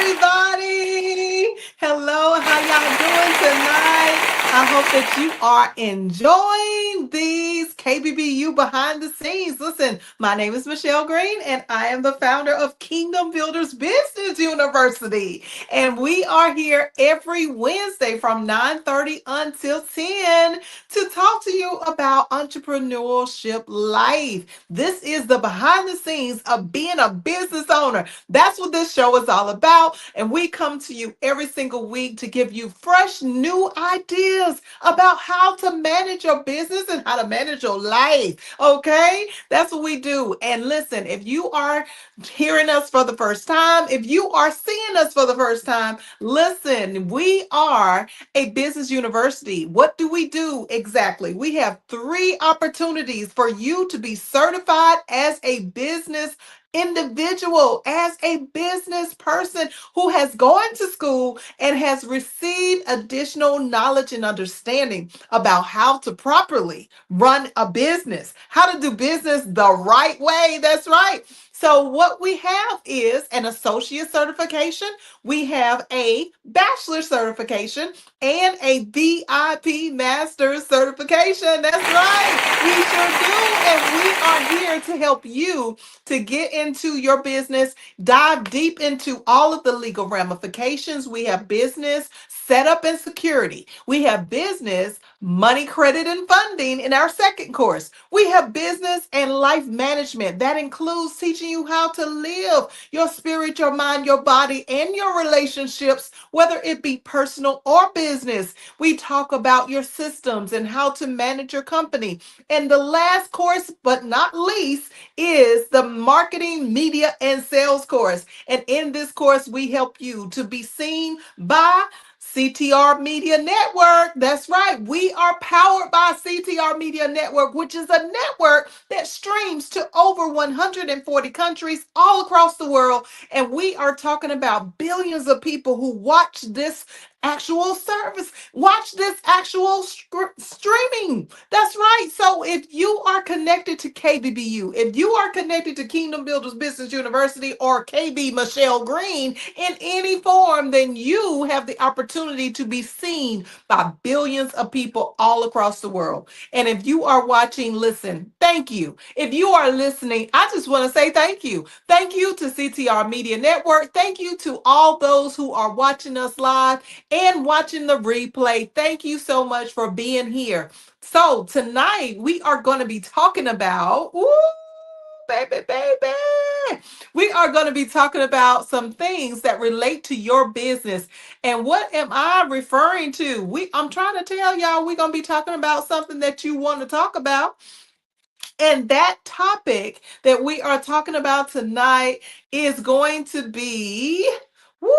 everybody. Hello, how y'all doing tonight? I hope that you are enjoying these KBBU behind the scenes. Listen, my name is Michelle Green, and I am the founder of Kingdom Builders Business University. And we are here every Wednesday from 9:30 until 10 to talk to you about entrepreneurship life. This is the behind the scenes of being a business owner. That's what this show is all about. And we come to you every single week to give you fresh new ideas about how to manage your business and how to manage your life. Okay? That's what we do. And listen, if you are hearing us for the first time, if you are seeing us for the first time, listen, we are a business university. What do we do exactly? We have 3 opportunities for you to be certified as a business individual, as a business person who has gone to school and has received additional knowledge and understanding about how to properly run a business, how to do business the right way. That's right. So, what we have is an associate certification, we have a bachelor certification, and a VIP master's certification. That's right. We sure do. And we are here to help you to get into your business, dive deep into all of the legal ramifications. We have business setup and security. We have business, money, credit, and funding in our second course. We have business and life management. That includes teaching you how to live your spirit, your mind, your body, and your relationships, whether it be personal or business. We talk about your systems and how to manage your company. And the last course, but not least, is the marketing, media, and sales course. And in this course, we help you to be seen by CTR Media Network. That's right. We are powered by CTR Media Network, which is a network that streams to over 140 countries all across the world. And we are talking about billions of people who watch this actual service, watch this actual streaming. That's right. So if you are connected to KBBU, if you are connected to Kingdom Builders Business University or KB Michelle Green in any form, then you have the opportunity to be seen by billions of people all across the world. And if you are watching, listen, thank you. If you are listening, I just want to say thank you. Thank you to CTR Media Network. Thank you to all those who are watching us live and watching the replay. Thank you so much for being here. So tonight we are going to be talking about, ooh, baby. We are going to be talking about some things that relate to your business. And what am I referring to? I'm trying to tell y'all we're going to be talking about something that you want to talk about. And that topic that we are talking about tonight is going to be, woo,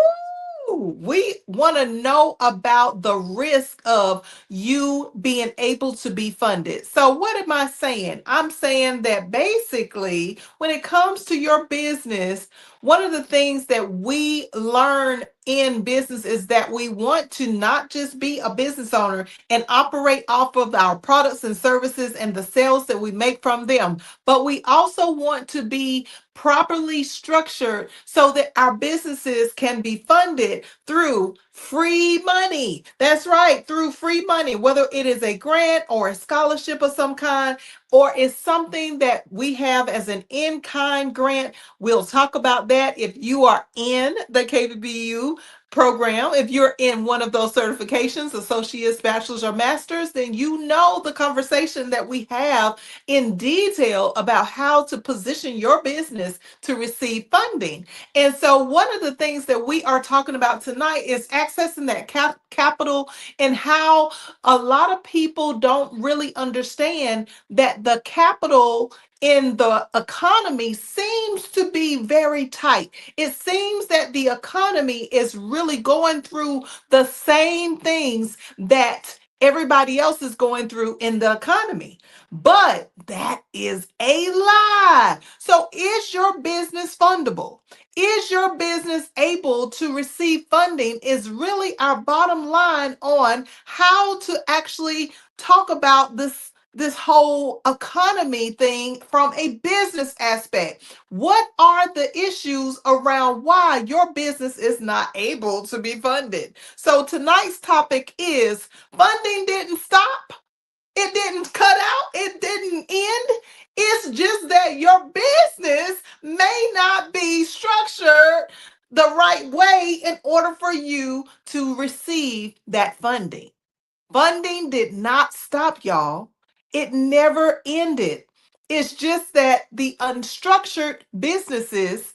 we want to know about the risk of you being able to be funded. So, what am I saying? I'm saying that basically, when it comes to your business, one of the things that we learn in business is that we want to not just be a business owner and operate off of our products and services and the sales that we make from them, but we also want to be properly structured so that our businesses can be funded through free money. That's right, through free money, whether it is a grant or a scholarship of some kind, or it's something that we have as an in-kind grant. We'll talk about that if you are in the KBBU program. If you're in one of those certifications, associates, bachelors, or masters, then you know the conversation that we have in detail about how to position your business to receive funding. And so one of the things that we are talking about tonight is accessing that capital, and how a lot of people don't really understand that the capital in the economy seems to be very tight. It seems that the economy is really going through the same things that everybody else is going through in the economy. But that is a lie. So, is your business fundable? Is your business able to receive funding? Is really our bottom line on how to actually talk about this this whole economy thing from a business aspect. What are the issues around why your business is not able to be funded? So tonight's topic is funding didn't stop. It didn't cut out. It didn't end. It's just that your business may not be structured the right way in order for you to receive that funding. Funding did not stop, y'all. It never ended. It's just that the unstructured businesses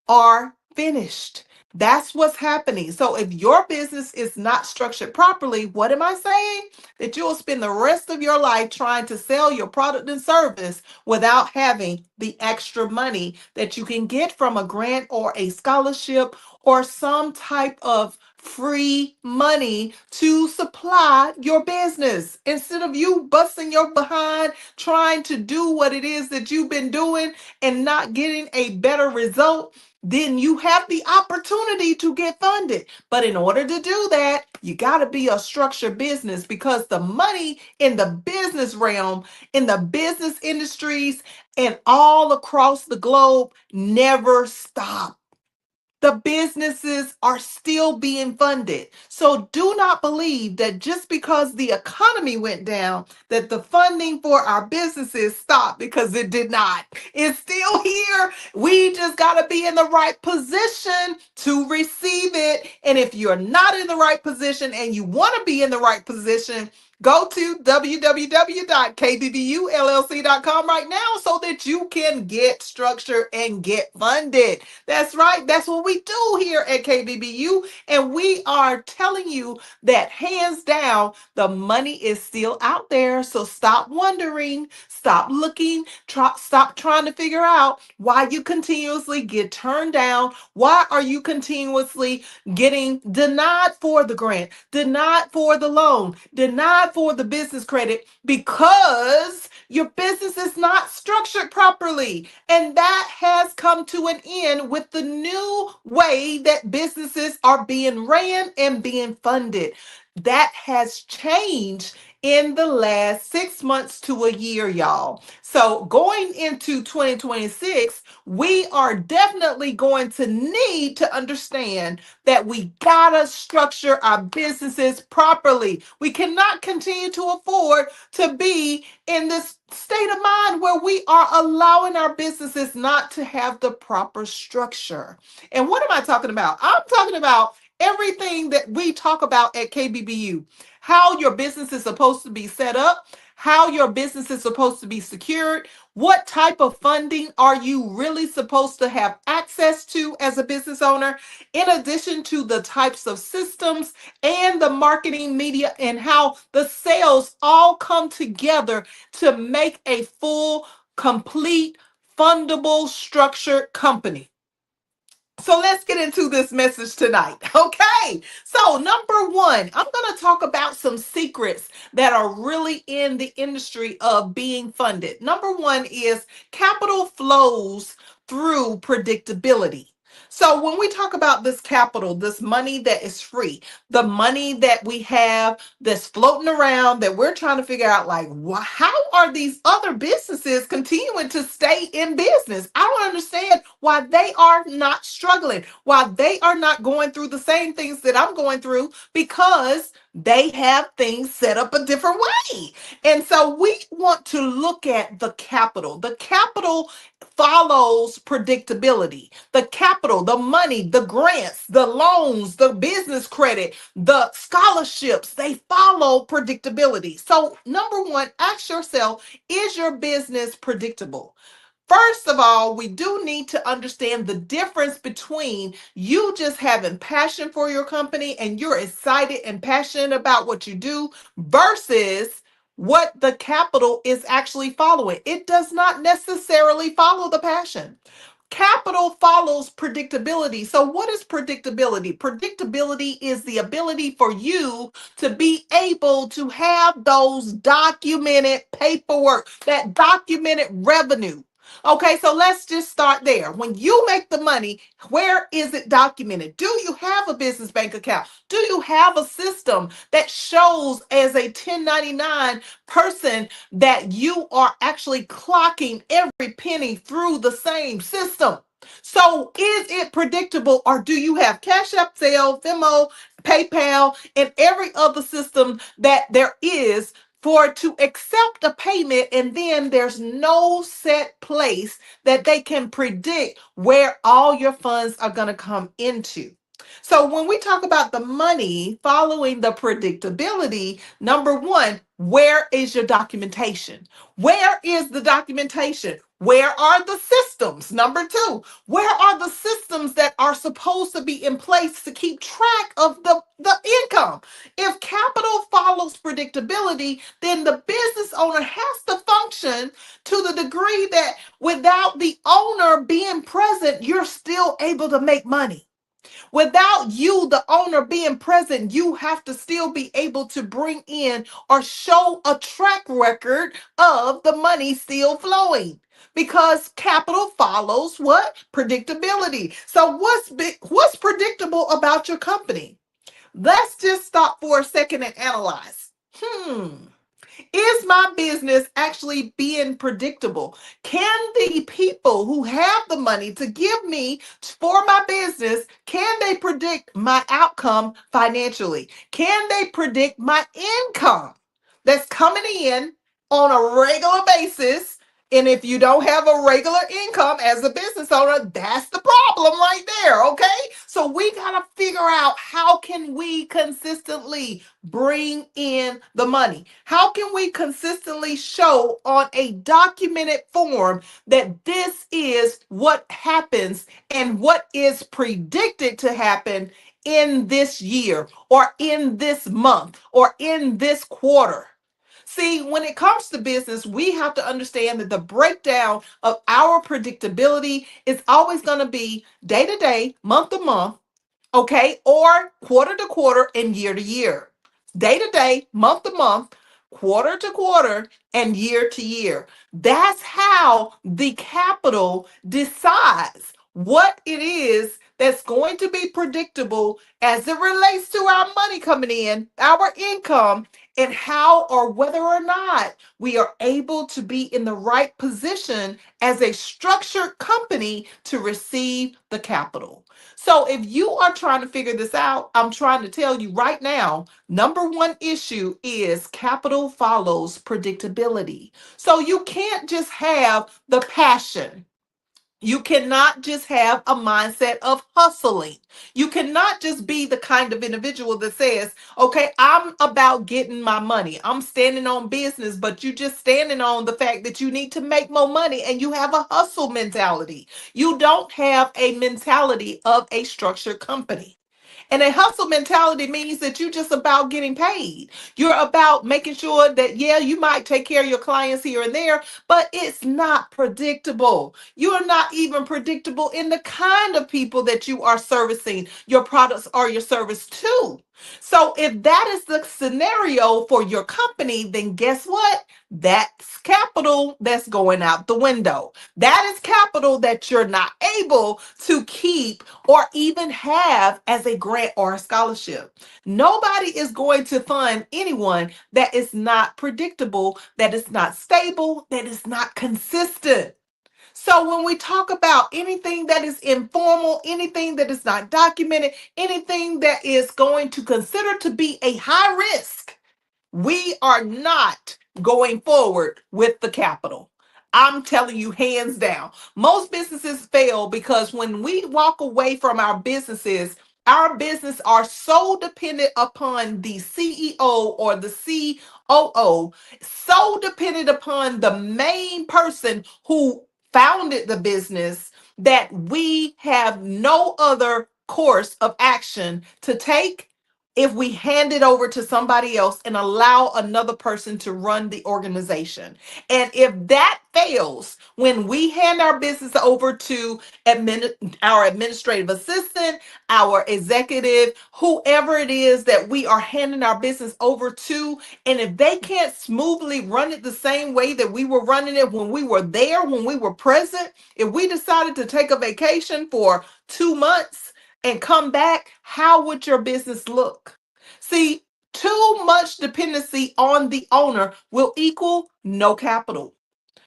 are finished. That's what's happening. So if your business is not structured properly, what am I saying? That you will spend the rest of your life trying to sell your product and service without having the extra money that you can get from a grant or a scholarship or some type of free money to supply your business. Instead of you busting your behind trying to do what it is that you've been doing and not getting a better result, then you have the opportunity to get funded. But in order to do that, you got to be a structured business, because the money in the business realm, in the business industries, and all across the globe never stop. The businesses are still being funded. So do not believe that just because the economy went down, that the funding for our businesses stopped, because it did not. It's still here. We just got to be in the right position to receive it. And if you're not in the right position and you want to be in the right position, go to www.kbbullc.com right now so that you can get structured and get funded. That's right. That's what we do here at KBBU. And we are telling you that hands down, the money is still out there. So stop wondering, stop looking, stop trying to figure out why you continuously get turned down. Why are you continuously getting denied for the grant, denied for the loan, denied for the business credit? Because your business is not structured properly. And that has come to an end with the new way that businesses are being ran and being funded. That has changed in the last 6 months to a year, y'all. So going into 2026, we are definitely going to need to understand that we gotta structure our businesses properly. We cannot continue to afford to be in this state of mind where we are allowing our businesses not to have the proper structure. And what am I talking about? I'm talking about everything that we talk about at KBBU. How your business is supposed to be set up, how your business is supposed to be secured, what type of funding are you really supposed to have access to as a business owner, in addition to the types of systems and the marketing media and how the sales all come together to make a full, complete, fundable, structured company. So let's get into this message tonight. Okay. So, number one, I'm going to talk about some secrets that are really in the industry of being funded. Number one is capital flows through predictability. So, when we talk about this capital, this money that is free, the money that we have that's floating around that we're trying to figure out, like, how are these other businesses continuing to stay in business? I don't understand why they are not struggling, why they are not going through the same things that I'm going through, because they have things set up a different way. And so we want to look at the capital. The capital follows predictability. The capital, the money, the grants, the loans, the business credit, the scholarships, they follow predictability. So, number one, ask yourself, is your business predictable? First of all, we do need to understand the difference between you just having passion for your company and you're excited and passionate about what you do versus what the capital is actually following. It does not necessarily follow the passion. Capital follows predictability. So, what is predictability? Predictability is the ability for you to be able to have those documented paperwork, that documented revenue. Okay, so let's just start there. When you make the money, where is it documented? Do you have a business bank account? Do you have a system that shows as a 1099 person that you are actually clocking every penny through the same system? So is it predictable, or do you have Cash App, Zelle, Venmo, PayPal, and every other system that there is for to accept a payment, and then there's no set place that they can predict where all your funds are going to come into? So when we talk about the money following the predictability, number one, where is your documentation? Where is the documentation? Where are the systems? Number two, where are the systems that are supposed to be in place to keep track of the income? If capital follows predictability, then the business owner has to function to the degree that without the owner being present, you're still able to make money. Without you, the owner, being present, you have to still be able to bring in or show a track record of the money still flowing. Because capital follows what? Predictability. So what's predictable about your company? Let's just stop for a second and analyze. Is my business actually being predictable? Can the people who have the money to give me for my business, can they predict my outcome financially? Can they predict my income that's coming in on a regular basis? And if you don't have a regular income as a business owner, that's the problem right there, okay? So we got to figure out, how can we consistently bring in the money? How can we consistently show on a documented form that this is what happens and what is predicted to happen in this year or in this month or in this quarter? See, when it comes to business, we have to understand that the breakdown of our predictability is always going to be day to day, month to month, okay, or quarter to quarter and year to year. Day to day, month to month, quarter to quarter, and year to year. That's how the capital decides what it is that's going to be predictable as it relates to our money coming in, our income, and how or whether or not we are able to be in the right position as a structured company to receive the capital. So if you are trying to figure this out, I'm trying to tell you right now, number one issue is capital follows predictability. So you can't just have the passion. You cannot just have a mindset of hustling. You cannot just be the kind of individual that says, okay, I'm about getting my money. I'm standing on business, but you just standing on the fact that you need to make more money and you have a hustle mentality. You don't have a mentality of a structured company. And a hustle mentality means that you're just about getting paid. You're about making sure that, yeah, you might take care of your clients here and there, but it's not predictable. You're not even predictable in the kind of people that you are servicing your products or your service to. So if that is the scenario for your company, then guess what? That's capital that's going out the window. That is capital that you're not able to keep or even have as a grant or a scholarship. Nobody is going to fund anyone that is not predictable, that is not stable, that is not consistent. So when we talk about anything that is informal, anything that is not documented, anything that is going to consider to be a high risk, we are not going forward with the capital. I'm telling you, hands down. Most businesses fail because when we walk away from our business are so dependent upon the CEO or the COO, so dependent upon the main person who founded the business, that we have no other course of action to take if we hand it over to somebody else and allow another person to run the organization. And if that fails, when we hand our business over to our administrative assistant, our executive, whoever it is that we are handing our business over to, and if they can't smoothly run it the same way that we were running it when we were there, when we were present, if we decided to take a vacation for 2 months and come back, how would your business look? See, too much dependency on the owner will equal no capital.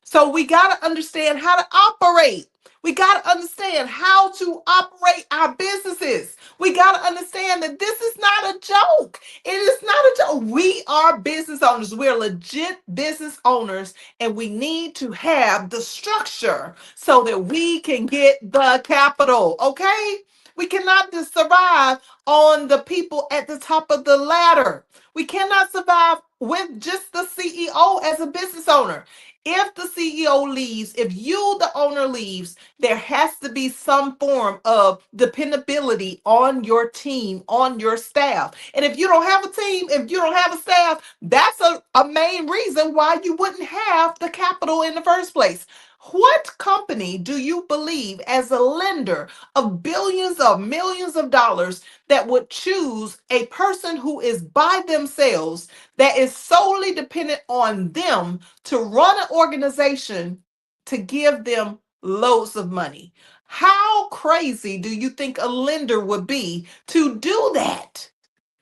So we got to understand how to operate. We got to understand how to operate our businesses. We got to understand that this is not a joke. It is not a joke. We are business owners. We're legit business owners, and we need to have the structure so that we can get the capital. Okay? We cannot just survive on the people at the top of the ladder. We cannot survive with just the CEO as a business owner. If the CEO leaves, if you, the owner, leaves, there has to be some form of dependability on your team, on your staff. And if you don't have a team, if you don't have a staff, that's a main reason why you wouldn't have the capital in the first place. What company do you believe, as a lender of billions of millions of dollars, that would choose a person who is by themselves, that is solely dependent on them to run an organization, to give them loads of money? How crazy do you think a lender would be to do that?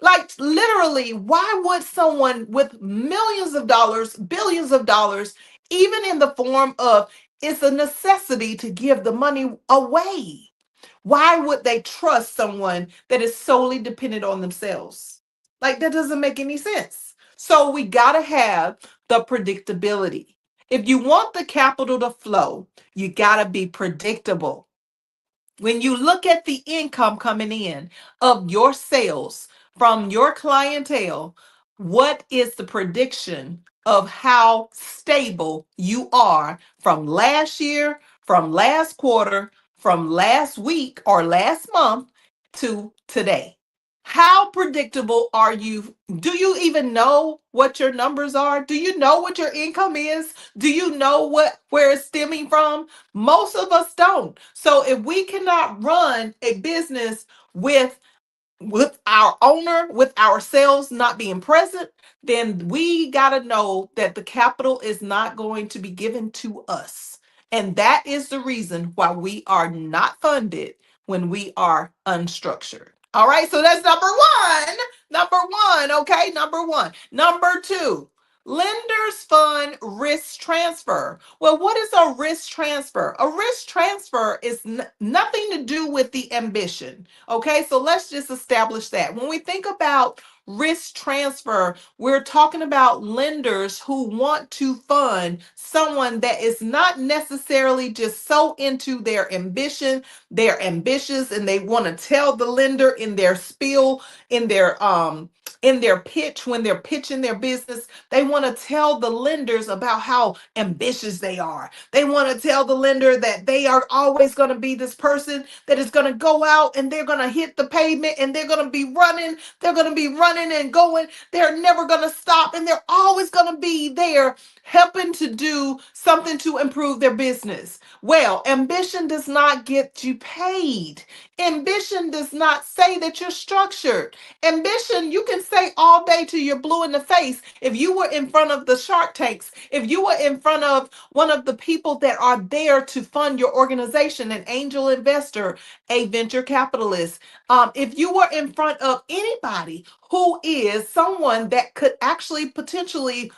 Like, literally, why would someone with millions of dollars, billions of dollars, even in the form of it's a necessity to give the money away? Why would they trust someone that is solely dependent on themselves? Like, that doesn't make any sense. So we got to have the predictability. If you want the capital to flow, you got to be predictable. When you look at the income coming in of your sales from your clientele, what is the prediction of how stable you are from last year, from last quarter, from last week or last month to today? How predictable are you? Do you even know what your numbers are? Do you know what your income is? Do you know where it's stemming from? Most of us don't. So if we cannot run a business with our owner, with ourselves not being present, then we got to know that the capital is not going to be given to us. And that is the reason why we are not funded when we are unstructured. All right, so that's number one. Number one, okay, number one. Number two, lenders fund risk transfer. Well, what is a risk transfer? A risk transfer is nothing to do with the ambition. Okay, so let's just establish that. When we think about risk transfer, we're talking about lenders who want to fund someone that is not necessarily just so into their ambition, they're ambitious, and they want to tell the lender in their spiel, in their pitch, when they're pitching their business, they want to tell the lenders about how ambitious they are. They want to tell the lender that they are always going to be this person that is going to go out and they're going to hit the pavement and they're going to be running. They're going to be running and going. They're never going to stop, and they're always going to be there helping to do something to improve their business. Well, ambition does not get you paid. Ambition does not say that you're structured. Ambition, you can say all day till you're blue in the face. If you were in front of the Shark Tanks, if you were in front of one of the people that are there to fund your organization, an angel investor, a venture capitalist, if you were in front of anybody who is someone that could actually potentially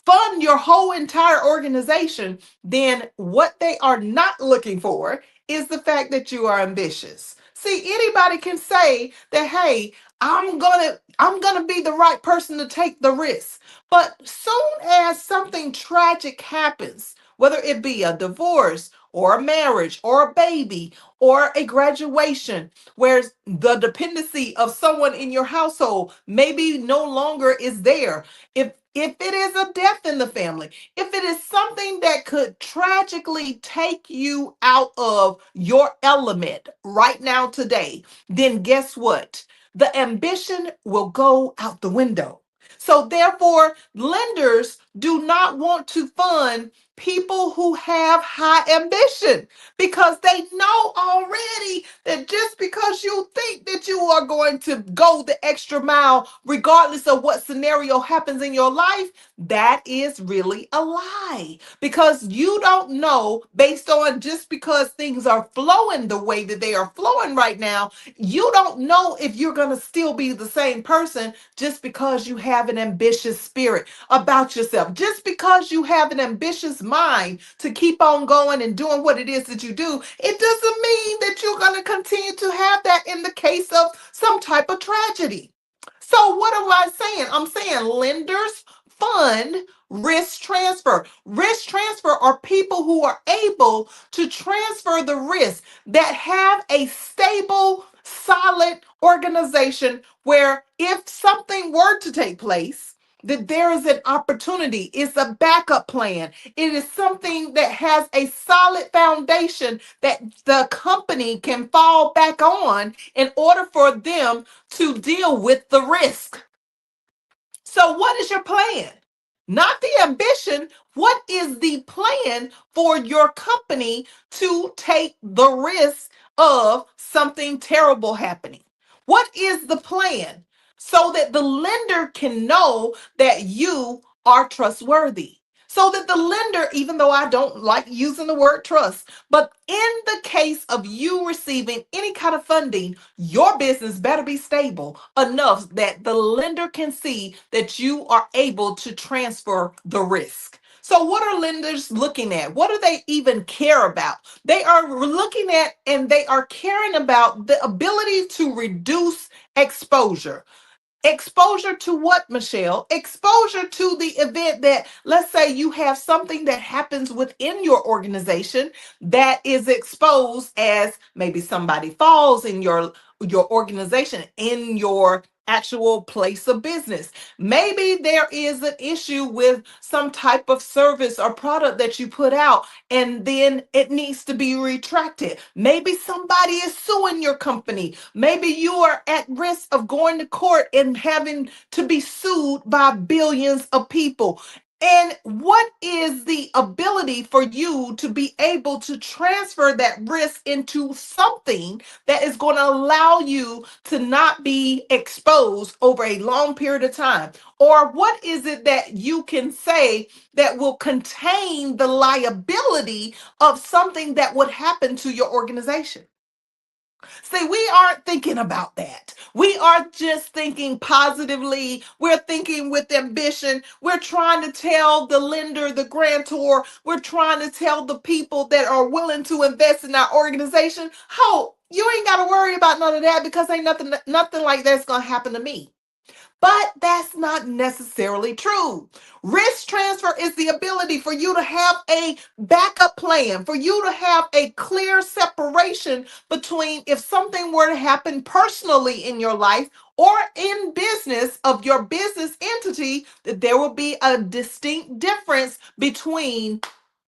fund your whole entire organization, then what they are not looking for is the fact that you are ambitious. See, anybody can say that, hey, I'm gonna be the right person to take the risk. But soon as something tragic happens, whether it be a divorce or a marriage or a baby or a graduation, where the dependency of someone in your household maybe no longer is there, if it is a death in the family, if it is something that could tragically take you out of your element right now today, then guess what? the ambition will go out the window. So, therefore, lenders do not want to fund people who have high ambition because they know already that just because you think that you are going to go the extra mile, regardless of what scenario happens in your life, that is really a lie because you don't know based on just because things are flowing the way that they are flowing right now, you don't know if you're going to still be the same person just because you have an ambitious spirit about yourself, just because you have an ambitious mind to keep on going and doing what it is that you do. It doesn't mean that you're going to continue to have that in the case of some type of tragedy. So, what am I saying? I'm saying lenders fund risk transfer. Risk transfer are people who are able to transfer the risk that have a stable, solid organization where if something were to take place, that there is an opportunity. It's a backup plan. It is something that has a solid foundation that the company can fall back on in order for them to deal with the risk. So, what is your plan? Not the ambition. What is the plan for your company to take the risk of something terrible happening? What is the plan so that the lender can know that you are trustworthy? So that the lender, even though I don't like using the word trust, but in the case of you receiving any kind of funding, your business better be stable enough that the lender can see that you are able to transfer the risk. So, what are lenders looking at? What do they even care about? They are looking at and they are caring about the ability to reduce exposure. Exposure to what, Michelle? Exposure to the event that, let's say, you have something that happens within your organization that is exposed as maybe somebody falls in your organization, in your actual place of business. Maybe there is an issue with some type of service or product that you put out and then it needs to be retracted. Maybe somebody is suing your company. Maybe you are at risk of going to court and having to be sued by billions of people. And what is the ability for you to be able to transfer that risk into something that is going to allow you to not be exposed over a long period of time? Or what is it that you can say that will contain the liability of something that would happen to your organization? See, we aren't thinking about that. We are just thinking positively. We're thinking with ambition. We're trying to tell the lender, the grantor, we're trying to tell the people that are willing to invest in our organization, oh, you ain't got to worry about none of that because ain't nothing like that's going to happen to me. But that's not necessarily true. Risk transfer is the ability for you to have a backup plan, for you to have a clear separation between if something were to happen personally in your life or in business of your business entity, that there will be a distinct difference between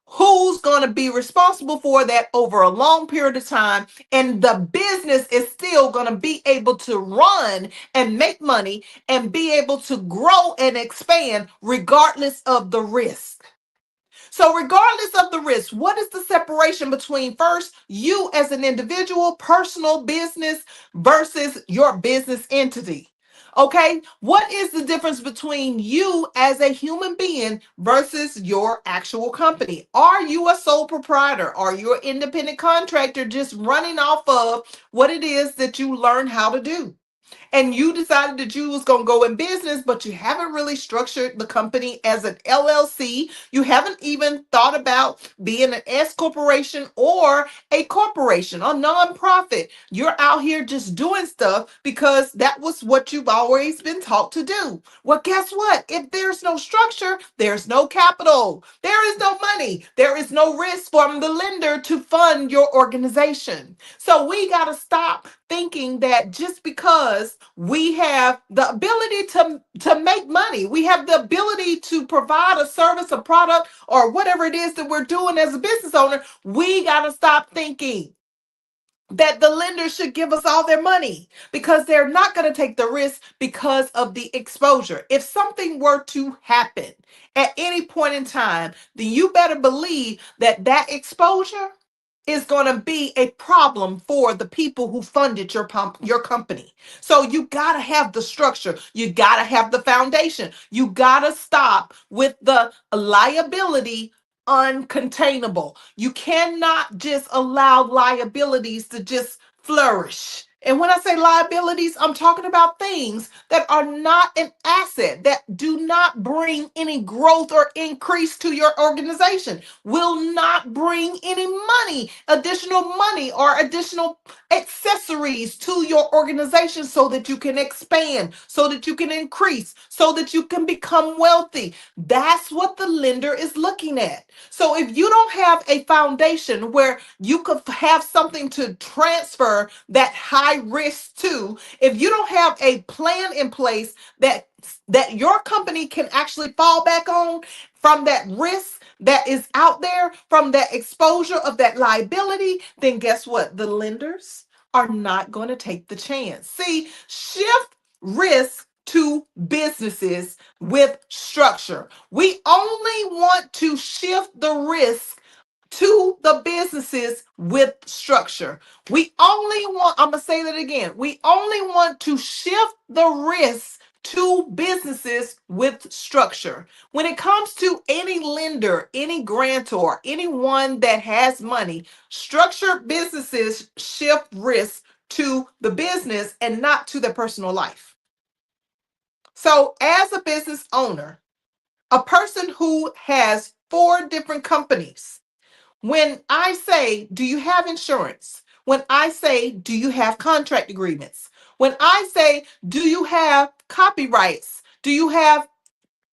who's going to be responsible for that over a long period of time, and the business is still going to be able to run and make money and be able to grow and expand regardless of the risk. So, regardless of the risk, what is the separation between first you as an individual, personal business versus your business entity? Okay, what is the difference between you as a human being versus your actual company? Are you a sole proprietor? Are you an independent contractor just running off of what it is that you learn how to do? And you decided that you was going to go in business, but you haven't really structured the company as an LLC. You haven't even thought about being an S corporation or a corporation, a nonprofit. You're out here just doing stuff because that was what you've always been taught to do. Well, guess what? If there's no structure, there's no capital, there is no money, there is no risk from the lender to fund your organization. So we got to stop thinking that just because we have the ability to make money, we have the ability to provide a service, a product, or whatever it is that we're doing as a business owner, we got to stop thinking that the lender should give us all their money because they're not going to take the risk because of the exposure. If something were to happen at any point in time, then you better believe that that exposure is going to be a problem for the people who funded your company. So you got to have the structure. You got to have the foundation. You got to stop with the liability uncontainable. You cannot just allow liabilities to just flourish. And when I say liabilities, I'm talking about things that are not an asset, that do not bring any growth or increase to your organization, will not bring any money, additional money, or additional accessories to your organization so that you can expand, so that you can increase, so that you can become wealthy. That's what the lender is looking at. So if you don't have a foundation where you could have something to transfer that high risk to, if you don't have a plan in place that your company can actually fall back on from that risk that is out there, from that exposure of that liability, then guess what? The lenders are not going to take the chance. See, shift risk to businesses with structure. We only want to shift the risk to the businesses with structure. We only want, I'm going to say that again. We only want to shift the risk to businesses with structure. When it comes to any lender, any grantor, anyone that has money, structured businesses shift risk to the business and not to their personal life. So, as a business owner, a person who has 4 different companies, when I say, do you have insurance? When I say, do you have contract agreements? When I say, do you have copyrights? Do you have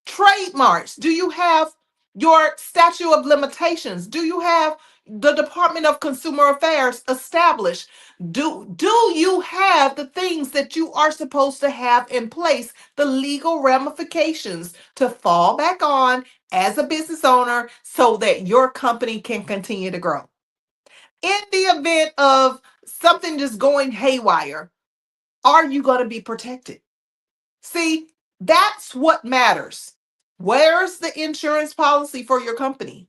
trademarks? Do you have your statute of limitations? Do you have the Department of Consumer Affairs established? Do you have the things that you are supposed to have in place, the legal ramifications to fall back on as a business owner so that your company can continue to grow? In the event of something just going haywire, are you going to be protected? See, that's what matters. Where's the insurance policy for your company?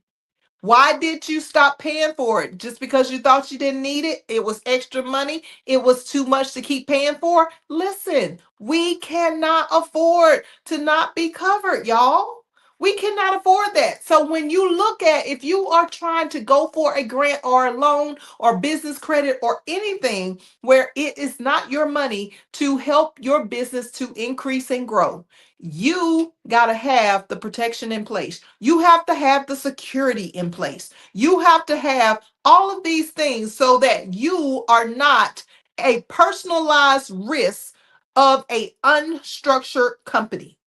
Why did you stop paying for it? Just because you thought you didn't need it? It was extra money. It was too much to keep paying for. Listen, we cannot afford to not be covered, y'all. We cannot afford that. So when you look at, if you are trying to go for a grant or a loan or business credit or anything where it is not your money to help your business to increase and grow, you got to have the protection in place. You have to have the security in place. You have to have all of these things so that you are not a personalized risk of a unstructured company.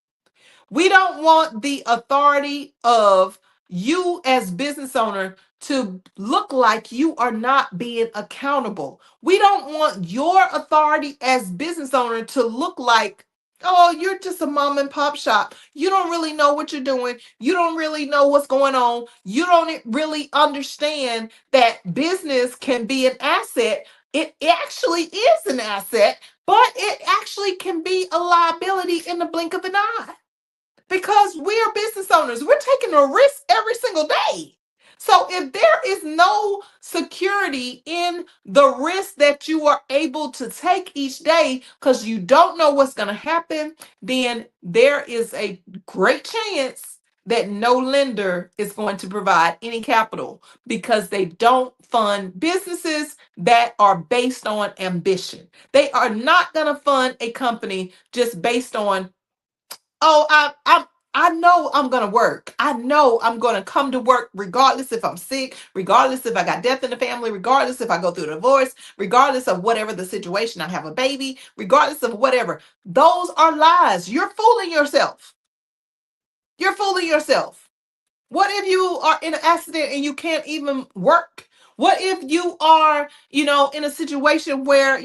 We don't want the authority of you as business owner to look like you are not being accountable. We don't want your authority as business owner to look like, oh, you're just a mom and pop shop. You don't really know what you're doing. You don't really know what's going on. You don't really understand that business can be an asset. It actually is an asset, but it actually can be a liability in the blink of an eye because we are business owners. We're taking a risk every single day. So if there is no security in the risk that you are able to take each day because you don't know what's going to happen, then there is a great chance that no lender is going to provide any capital because they don't fund businesses that are based on ambition. They are not going to fund a company just based on, oh, I know I'm gonna work. I know I'm gonna come to work regardless if I'm sick, regardless if I got death in the family, regardless if I go through a divorce, regardless of whatever the situation, I have a baby, regardless of whatever. Those are lies. You're fooling yourself. You're fooling yourself. What if you are in an accident and you can't even work? What if you are, in a situation where,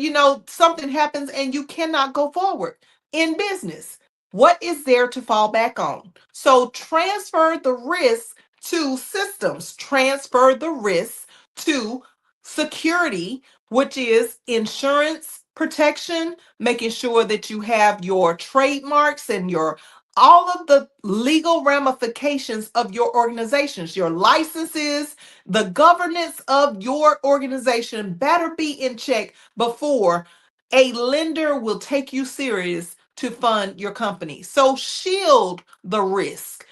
something happens and you cannot go forward in business? What is there to fall back on? So transfer the risk to systems, transfer the risk to security, which is insurance protection, making sure that you have your trademarks and your all of the legal ramifications of your organizations, your licenses, the governance of your organization better be in check before a lender will take you serious to fund your company. So shield the risk.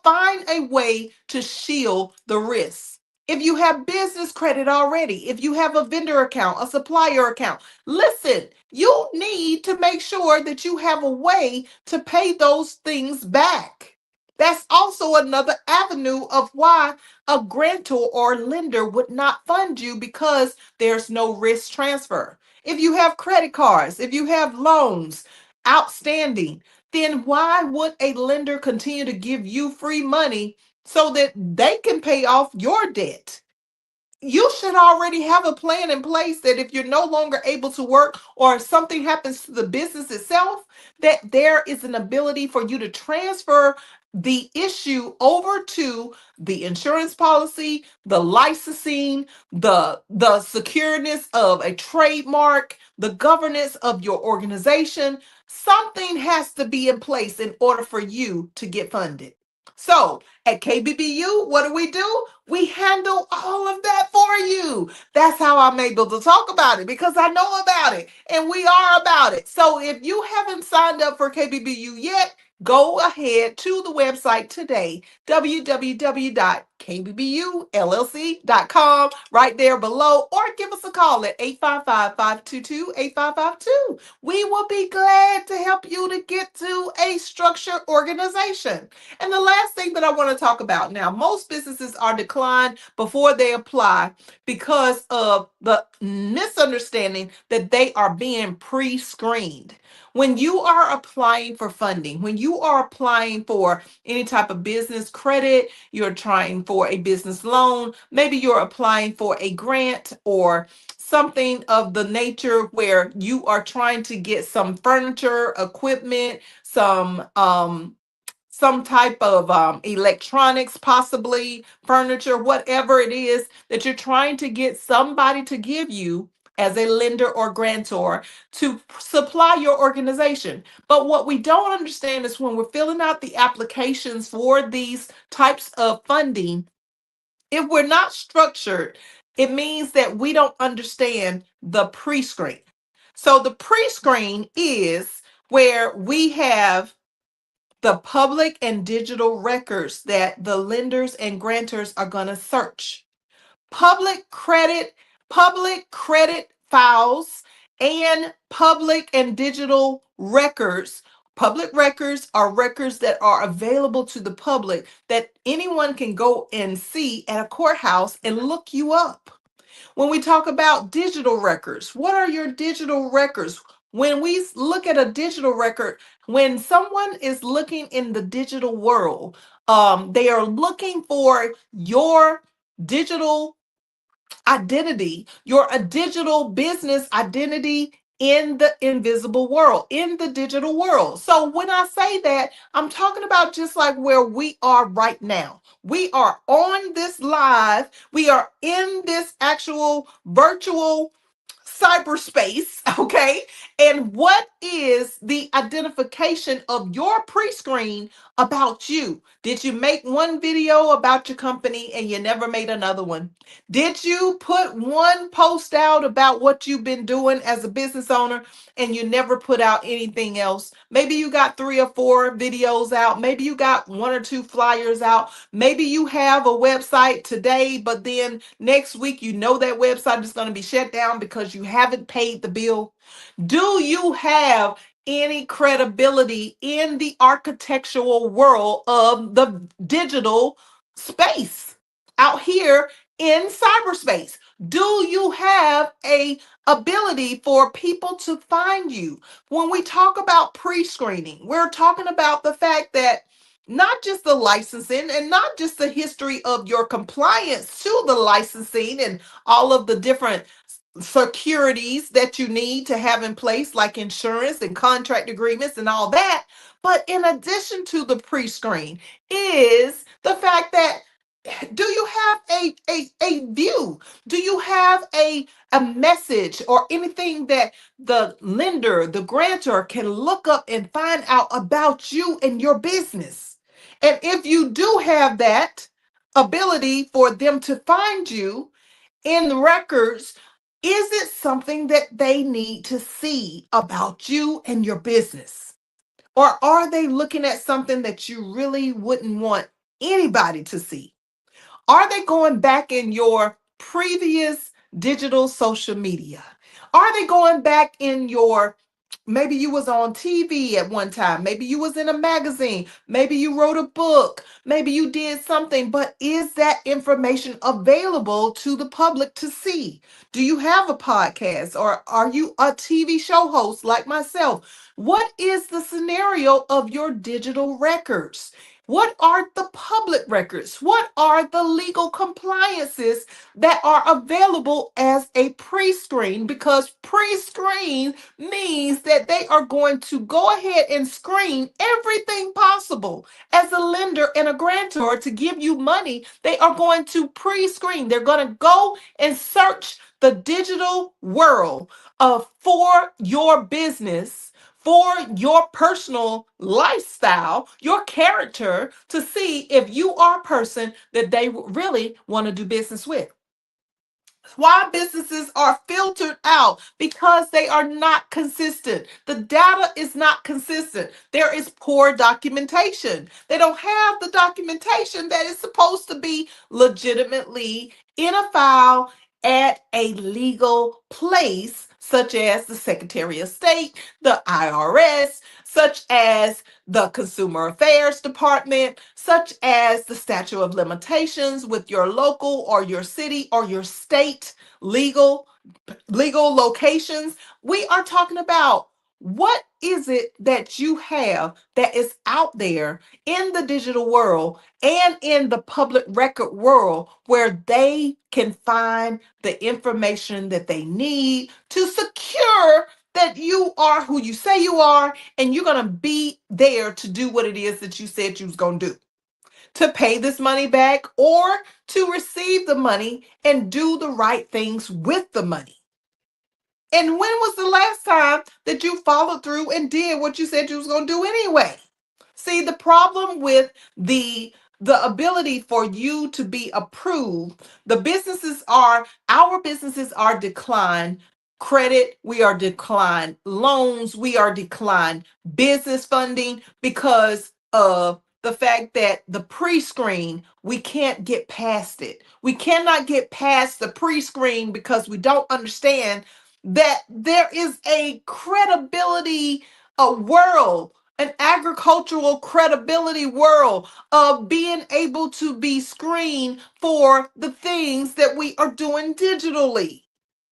Find a way to shield the risk. If you have business credit already, if you have a vendor account, a supplier account, listen, you need to make sure that you have a way to pay those things back. That's also another avenue of why a grantor or lender would not fund you, because there's no risk transfer. If you have credit cards, if you have loans outstanding, then why would a lender continue to give you free money so that they can pay off your debt? You should already have a plan in place that if you're no longer able to work or if something happens to the business itself, that there is an ability for you to transfer the issue over to the insurance policy, the licensing, the secureness of a trademark, the governance of your organization. Something has to be in place in order for you to get funded. So at KBBU, what do? We handle all of that for you. That's how I'm able to talk about it, because I know about it and we are about it. So if you haven't signed up for KBBU yet, go ahead to the website today, www.kbbulllc.com, right there below, or give us a call at 855-522-8552. We will be glad to help you to get to a structured organization. And the last thing that I want to talk about now, most businesses are declined before they apply because of the misunderstanding that they are being pre-screened. When you are applying for funding, when you are applying for any type of business credit, you're trying for a business loan, maybe you're applying for a grant or something of the nature where you are trying to get some furniture, equipment, some type of electronics, possibly furniture, whatever it is that you're trying to get somebody to give you as a lender or grantor to supply your organization. But what we don't understand is when we're filling out the applications for these types of funding, if we're not structured, it means that we don't understand the pre-screen. So the pre-screen is where we have the public and digital records that the lenders and grantors are going to search. Public credit, public credit files, and public and digital records. Public records are records that are available to the public that anyone can go and see at a courthouse and look you up. When we talk about digital records, what are your digital records? When we look at a digital record, when someone is looking in the digital world, they are looking for your digital identity, your a digital business identity in the invisible world, in the digital world. So when I say that, I'm talking about just like where we are right now. We are on this live, we are in this actual virtual cyberspace, okay? And what is the identification of your pre-screen about you? Did you make one video about your company and you never made another one? Did you put one post out about what you've been doing as a business owner and you never put out anything else? Maybe you got 3 or 4 videos out. Maybe you got 1 or 2 flyers out. Maybe you have a website today, but then next week you know that website is going to be shut down because you haven't paid the bill. Do you have any credibility in the architectural world of the digital space out here in cyberspace? Do you have a ability for people to find you? When we talk about pre-screening, we're talking about the fact that not just the licensing and not just the history of your compliance to the licensing and all of the different securities that you need to have in place, like insurance and contract agreements and all that. But in addition to the pre-screen is the fact that Do you have a view? Do you have a message or anything that the lender, the grantor can look up and find out about you and your business? And if you do have that ability for them to find you in the records, is it something that they need to see about you and your business? Or are they looking at something that you really wouldn't want anybody to see? Are they going back in your previous digital social media? Are they going back in your, maybe you was on TV at one time, maybe you was in a magazine, maybe you wrote a book, maybe you did something, but is that information available to the public to see? Do you have a podcast or are you a TV show host like myself? What is the scenario of your digital records? What are the public records? What are the legal compliances that are available as a pre-screen? Because pre-screen means that they are going to go ahead and screen everything possible. As a lender and a grantor to give you money, they are going to pre-screen. They're going to go and search the digital world for your business, for your personal lifestyle, your character, to see if you are a person that they really want to do business with. Why businesses are filtered out? Because they are not consistent. The data is not consistent. There is poor documentation. They don't have the documentation that is supposed to be legitimately in a file at a legal place, such as the Secretary of State, the IRS, such as the Consumer Affairs Department, such as the statute of limitations with your local or your city or your state legal locations. We are talking about what is it that you have that is out there in the digital world and in the public record world where they can find the information that they need to secure that you are who you say you are and you're going to be there to do what it is that you said you was going to do, to pay this money back or to receive the money and do the right things with the money. And when was the last time that you followed through and did what you said you was going to do anyway? See, the problem with the ability for you to be approved, our businesses are declined credit, we are declined loans, we are declined business funding because of the fact that the pre-screen, we can't get past it. We cannot get past the pre-screen because we don't understand that there is a credibility world, an agricultural credibility world of being able to be screened for the things that we are doing digitally.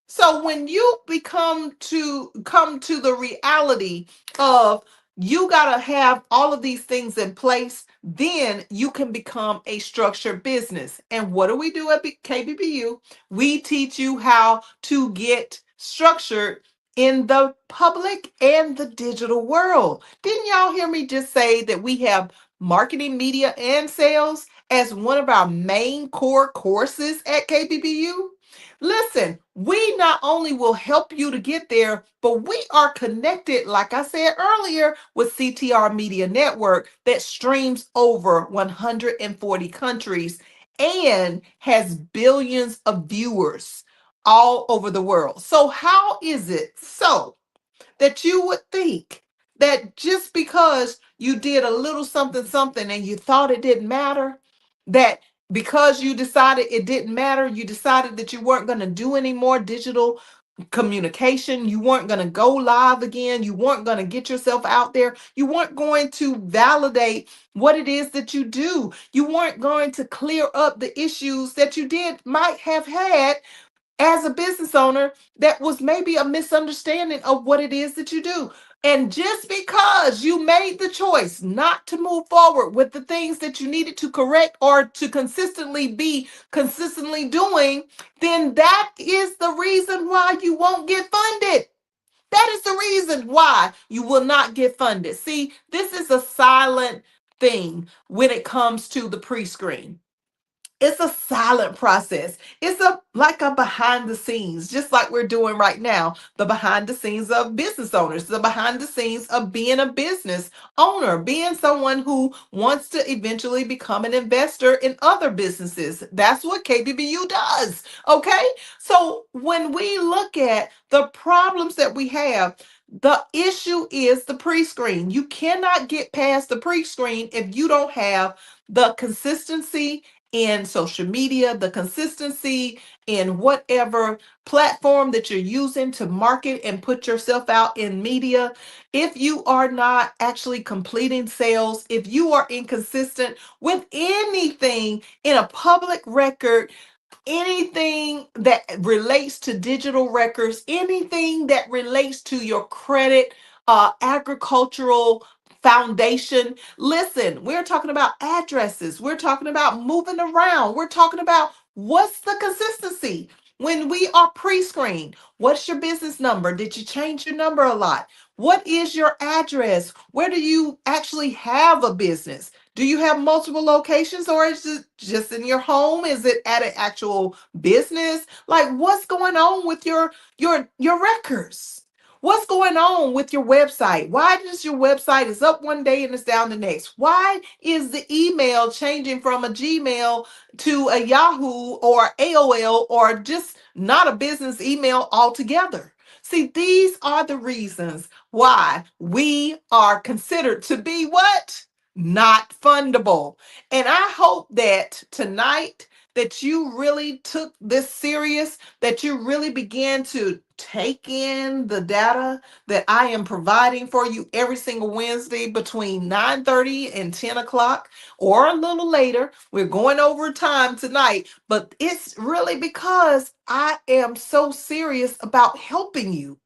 So when you come to the reality of you got to have all of these things in place, then you can become a structured business. And what do we do at KBBU? We teach you how to get structured in the public and the digital world. Didn't y'all hear me just say that we have marketing, media, and sales as one of our main core courses at KBBU? Listen, we not only will help you to get there, but we are connected, like I said earlier, with CTR Media Network that streams over 140 countries and has billions of viewers all over the world. So, how is it so that you would think that just because you did a little something, something, and you thought it didn't matter, that because you decided it didn't matter, you decided that you weren't going to do any more digital communication, you weren't going to go live again, you weren't going to get yourself out there, you weren't going to validate what it is that you do, you weren't going to clear up the issues that you might have had as a business owner that was maybe a misunderstanding of what it is that you do. And just because you made the choice not to move forward with the things that you needed to correct or to consistently doing, then that is the reason why you won't get funded. That is the reason why you will not get funded. See, this is a silent thing when it comes to the pre-screen. It's a silent process. It's like a behind the scenes, just like we're doing right now. The behind the scenes of business owners, the behind the scenes of being a business owner, being someone who wants to eventually become an investor in other businesses. That's what KBBU does. Okay. So when we look at the problems that we have, the issue is the pre-screen. You cannot get past the pre-screen if you don't have the consistency in social media, the consistency in whatever platform that you're using to market and put yourself out in media. If you are not actually completing sales, if you are inconsistent with anything in a public record, anything that relates to digital records, anything that relates to your credit, agricultural foundation. Listen, we're talking about addresses. We're talking about moving around. We're talking about what's the consistency. When we are pre-screened, what's your business number? Did you change your number a lot? What is your address? Where do you actually have a business? Do you have multiple locations, or is it just in your home? Is it at an actual business? Like, what's going on with your records? What's going on with your website? Why does your website is up one day and it's down the next? Why is the email changing from a Gmail to a Yahoo or AOL, or just not a business email altogether? See, these are the reasons why we are considered to be what? Not fundable. And I hope that tonight that you really took this serious, that you really began to take in the data that I am providing for you every single Wednesday between 9:30 and 10 o'clock, or a little later. We're going over time tonight, but it's really because I am so serious about helping you.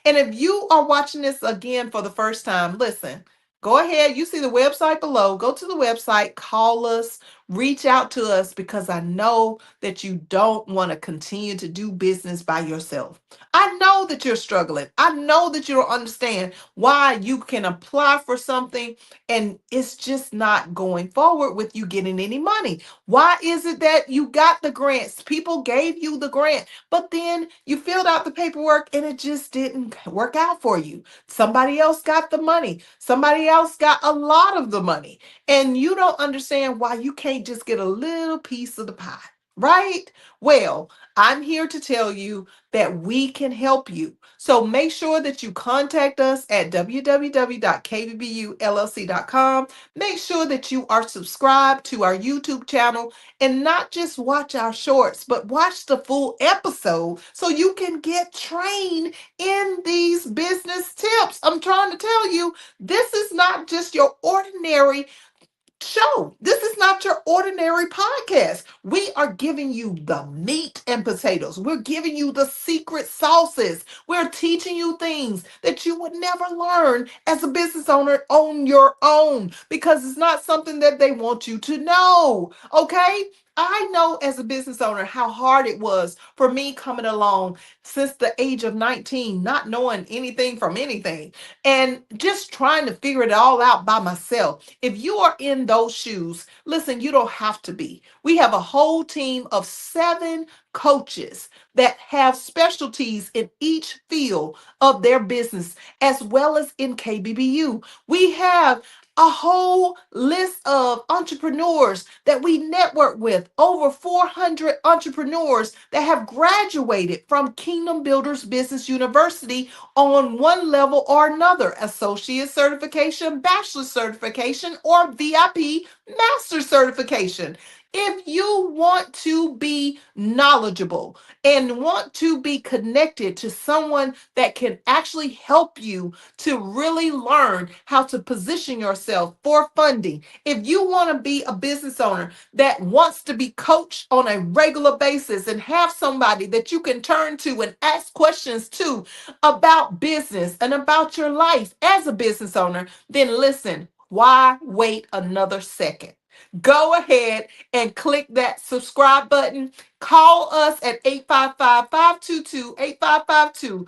And if you are watching this again for the first time, listen, go ahead. You see the website below. Go to the website, call us, reach out to us, because I know that you don't want to continue to do business by yourself. I know that you're struggling. I know that you don't understand why you can apply for something and it's just not going forward with you getting any money. Why is it that you got the grants? People gave you the grant, but then you filled out the paperwork and it just didn't work out for you. Somebody else got the money. Somebody else got a lot of the money. And you don't understand why you can't just get a little piece of the pie, right? Well, I'm here to tell you that we can help you. So make sure that you contact us at www.kbbulllc.com. Make sure that you are subscribed to our YouTube channel, and not just watch our shorts, but watch the full episode so you can get trained in these business tips. I'm trying to tell you, this is not just your ordinary show. This is not your ordinary podcast. We are giving you the meat and potatoes. We're giving you the secret sauces. We're teaching you things that you would never learn as a business owner on your own, because it's not something that they want you to know. Okay? I know as a business owner how hard it was for me coming along since the age of 19, not knowing anything from anything and just trying to figure it all out by myself. If you are in those shoes, listen, you don't have to be. We have a whole team of 7 coaches that have specialties in each field of their business, as well as in KBBU. We have a whole list of entrepreneurs that we network with, over 400 entrepreneurs that have graduated from Kingdom Builders Business University on one level or another: associate certification, bachelor certification, or VIP master certification. If you want to be knowledgeable and want to be connected to someone that can actually help you to really learn how to position yourself for funding, if you want to be a business owner that wants to be coached on a regular basis and have somebody that you can turn to and ask questions to about business and about your life as a business owner, then listen, why wait another second? go ahead and click that subscribe button. Call us at 855-522-8552.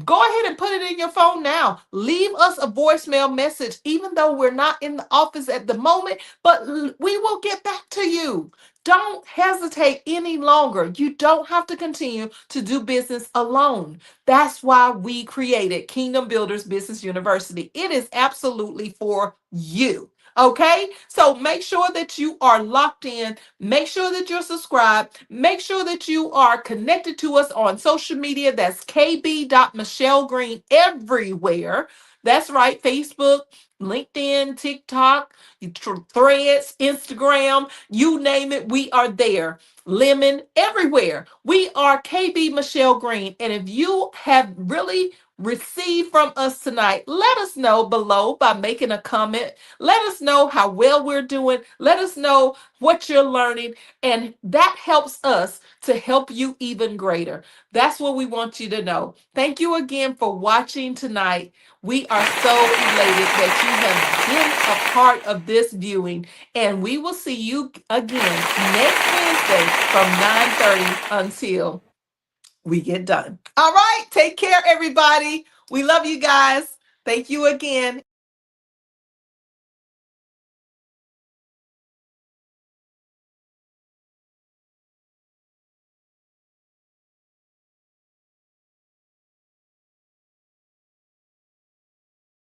Go ahead and put it in your phone now. Leave us a voicemail message, even though we're not in the office at the moment, but we will get back to you. Don't hesitate any longer. You don't have to continue to do business alone. That's why we created Kingdom Builders Business University. It is absolutely for you. Okay, so make sure that you are locked in. Make sure that you're subscribed. Make sure that you are connected to us on social media. That's kb.michellegreen everywhere. That's right, Facebook, LinkedIn, TikTok, Threads, Instagram, you name it, we are there. Lemon, everywhere. We are KB Michelle Green. And if you have really received from us tonight, let us know below by making a comment. Let us know how well we're doing. Let us know what you're learning. And that helps us to help you even greater. That's what we want you to know. Thank you again for watching tonight. We are so elated that you have been a part of this viewing. And we will see you again next Wednesday from 9:30 until we get done. All right. Take care, everybody. We love you guys. Thank you again.